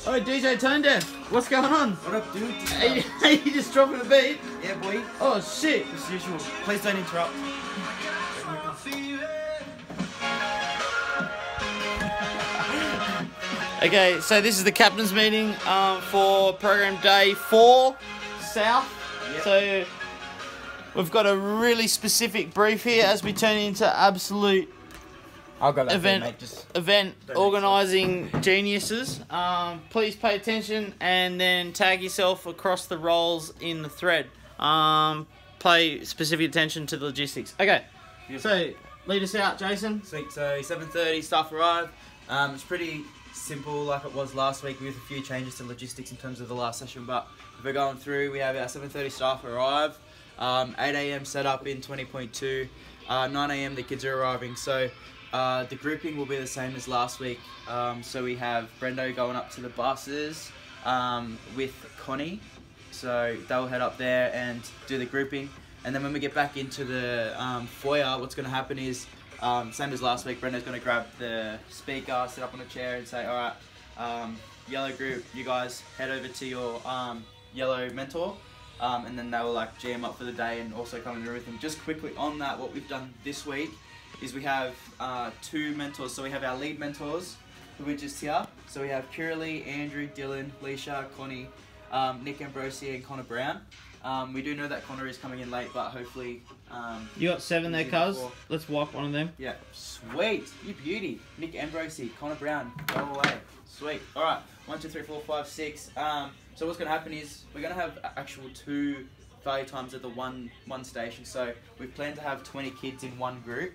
Oh, DJ Tone Deaf, what's going on? What up, dude? Are you just dropping a beat? Yeah, boy. Oh, shit. As usual. Please don't interrupt. Okay, so this is the captain's meeting for program day 4, South. Yep. So we've got a really specific brief here as we turn into absolute I'll go back event, there, mate. Just event organising geniuses. Please pay attention and then tag yourself across the roles in the thread. Pay specific attention to the logistics. Okay, so lead us out, Jason. Sweet. So 7:30 staff arrive. It's pretty simple like it was last week with a few changes to logistics in terms of the last session, but if we're going through, we have our 7:30 staff arrive, 8 AM set up in 20.2, 9 AM the kids are arriving. So the grouping will be the same as last week. So we have Brendo going up to the buses with Connie, so they'll head up there and do the grouping, and then when we get back into the foyer, what's going to happen is same as last week, Brenda's going to grab the speaker, sit up on a chair and say, alright, yellow group, you guys head over to your yellow mentor, and then they will like jam up for the day and also come into everything. Just quickly on that, what we've done this week is we have 2 mentors. So we have our lead mentors who are just here. So we have Kiralee, Andrew, Dylan, Leisha, Connie, Nick Ambrosi and Connor Brown. We do know that Connor is coming in late, but hopefully... You got 7 there, cuz. Let's wipe one of them. Yeah, sweet. You beauty. Nick Ambrosi, Connor Brown, go away. Sweet. Alright, 1, 2, 3, 4, 5, 6. So what's going to happen is we're going to have actual 2 value times at the one station. So we plan to have 20 kids in one group.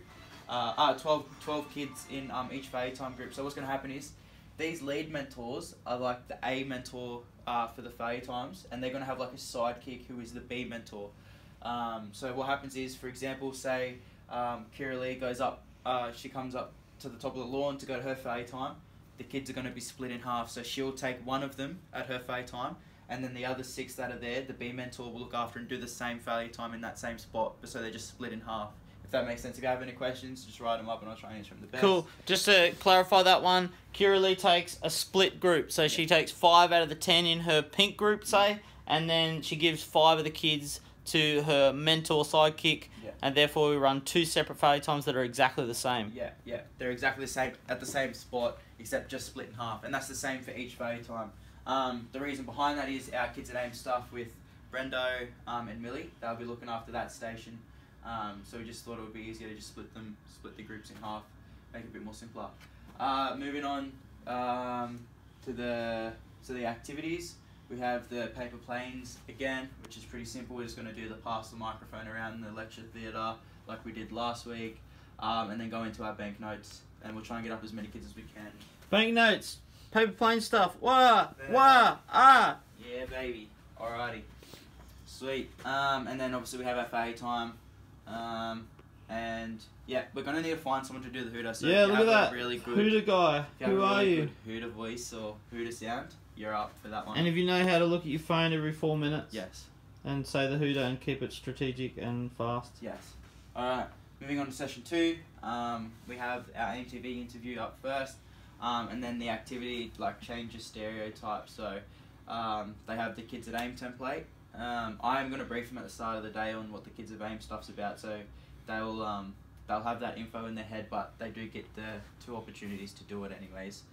12 kids in each value time group. So what's going to happen is these lead mentors are like the A mentor for the value times, and they're going to have like a sidekick who is the B mentor. So what happens is, for example, say Kiralee goes up, she comes up to the top of the lawn to go to her value time. The kids are going to be split in half, so she'll take one of them at her value time, and then the other 6 that are there, the B mentor will look after and do the same value time in that same spot, so they're just split in half. If that makes sense. If you have any questions, just write them up and I'll try and answer them the best. Cool. Just to clarify that one, Kiralee takes a split group. So she takes 5 out of the 10 in her pink group, say, and then she gives 5 of the kids to her mentor sidekick, and therefore we run 2 separate value times that are exactly the same. Yeah. They're exactly the same at the same spot, except just split in half. And that's the same for each value time. The reason behind that is our Kids at AIM stuff with Brendo and Millie. They'll be looking after that station. So we just thought it would be easier to just split the groups in half, make it a bit more simpler. Moving on to the activities, we have the paper planes again, which is pretty simple. We're just going to do the pass the microphone around the lecture theatre like we did last week, and then go into our bank notes, and we'll try and get up as many kids as we can. Bank notes, paper plane stuff. Wah. Yeah, baby. Alrighty. Sweet. And then obviously we have our FA time. And yeah, we're gonna need to find someone to do the hooter. So yeah, look at that. Really good, hooter guy. Who are you? Hooter voice or hooter sound. You're up for that one. And if you know how to look at your phone every 4 minutes. Yes. And say the hooter and keep it strategic and fast. Yes. Alright, moving on to session 2. We have our AIM-TV interview up first. And then the activity like changes stereotypes. So they have the Kids at AIM template. I'm going to brief them at the start of the day on what the Kids at AIM stuff's about. So they'll have that info in their head, but they do get the 2 opportunities to do it anyways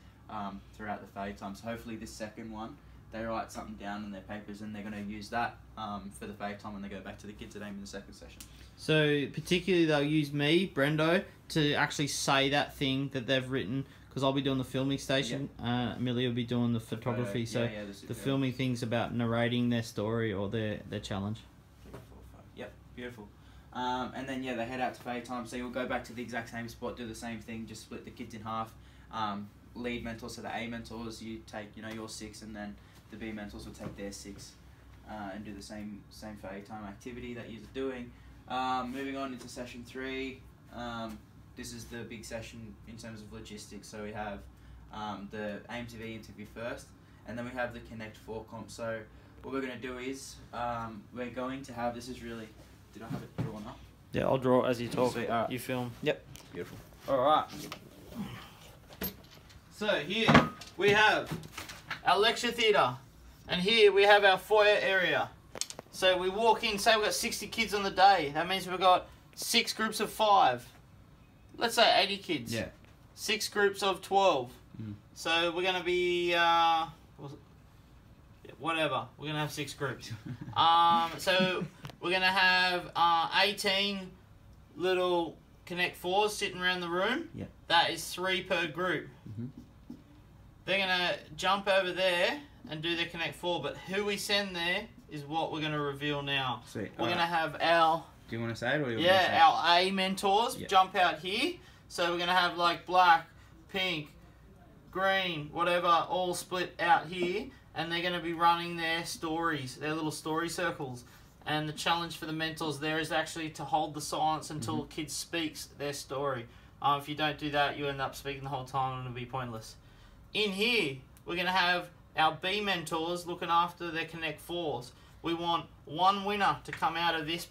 throughout the value time. So hopefully this second one, they write something down in their papers and they're going to use that for the value time when they go back to the Kids at AIM in the second session. So particularly they'll use me, Brendo, to actually say that thing that they've written, because I'll be doing the filming station. Yep. Millie will be doing the photography. So the filming thing's about narrating their story or their challenge. 3, 4, 5. Yep, beautiful. And then they head out to value time. So you'll go back to the exact same spot, do the same thing, just split the kids in half. Lead mentors, so the A mentors, you take your 6, and then the B mentors will take their 6, and do the same value time activity that you're doing. Moving on into session 3. This is the big session in terms of logistics. So we have the AIM-TV interview first, and then we have the Connect 4 comp. So what we're going to do is we're going to have, this is really, did I have it drawn up? Yeah, I'll draw as you talk. Sweet, You film. Yep. Beautiful. Alright. So here we have our lecture theatre. And here we have our foyer area. So we walk in, say we've got 60 kids on the day. That means we've got 6 groups of 5. Let's say 80 kids. Yeah. 6 groups of 12. So we're going to be, whatever. We're going to have 6 groups. So we're going to have 18 little Connect 4s sitting around the room. Yeah. That is 3 per group. They're going to jump over there and do their Connect 4, but who we send there is what we're going to reveal now. Sweet. We're going to have our... Do you want to say it or you our A mentors Yeah. jump out here. So we're going to have like black, pink, green, whatever, all split out here. And they're going to be running their stories, their little story circles. And the challenge for the mentors there is actually to hold the silence until kids speaks their story. If you don't do that, you end up speaking the whole time and it'll be pointless. In here, we're going to have our B mentors looking after their Connect 4s. We want 1 winner to come out of this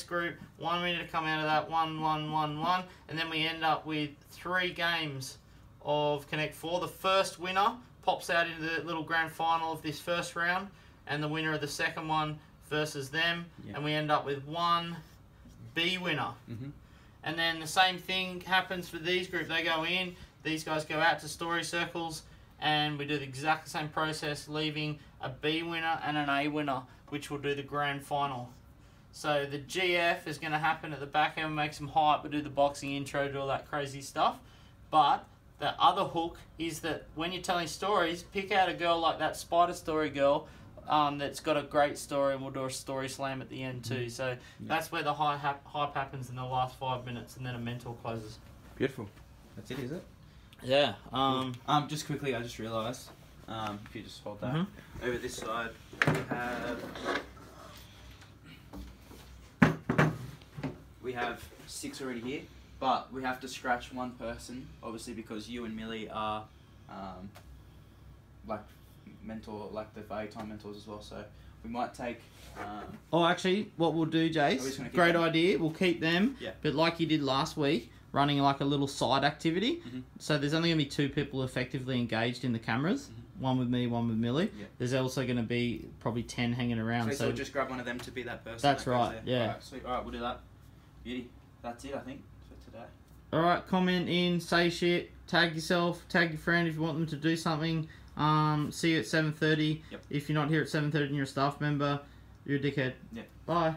group, 1 winner to come out of that, 1, 1, 1, 1, and then we end up with 3 games of Connect 4. The first winner pops out into the little grand final of this first round, and the winner of the second one versus them, and we end up with 1 B winner. And then the same thing happens for these groups. They go in, these guys go out to story circles, and we do the exact same process, leaving a B winner and an A winner, which will do the grand final. So the GF is going to happen at the back end, make some hype, we'll do the boxing intro, do all that crazy stuff. But the other hook is that when you're telling stories, pick out a girl like that Spider Story girl that's got a great story, and we'll do a story slam at the end too. So that's where the hype happens in the last 5 minutes, and then a mentor closes. Beautiful. That's it, is it? Yeah. Just quickly, I just realised, if you just hold that, over this side, we have 6 already here, but we have to scratch 1 person, obviously, because you and Millie are, like the A-time mentors as well, so we might take... actually, what we'll do, Jace, great idea, we'll keep them, but like you did last week, running like a little side activity. So there's only going to be 2 people effectively engaged in the cameras. 1 with me, 1 with Millie. There's also going to be probably 10 hanging around. So we'll just grab one of them to be that person. That's right, yeah. Alright, sweet. Alright, we'll do that. Beauty. That's it, I think, for today. Alright, comment in, say shit, tag yourself, tag your friend if you want them to do something. See you at 7:30. If you're not here at 7:30 and you're a staff member, you're a dickhead. Bye.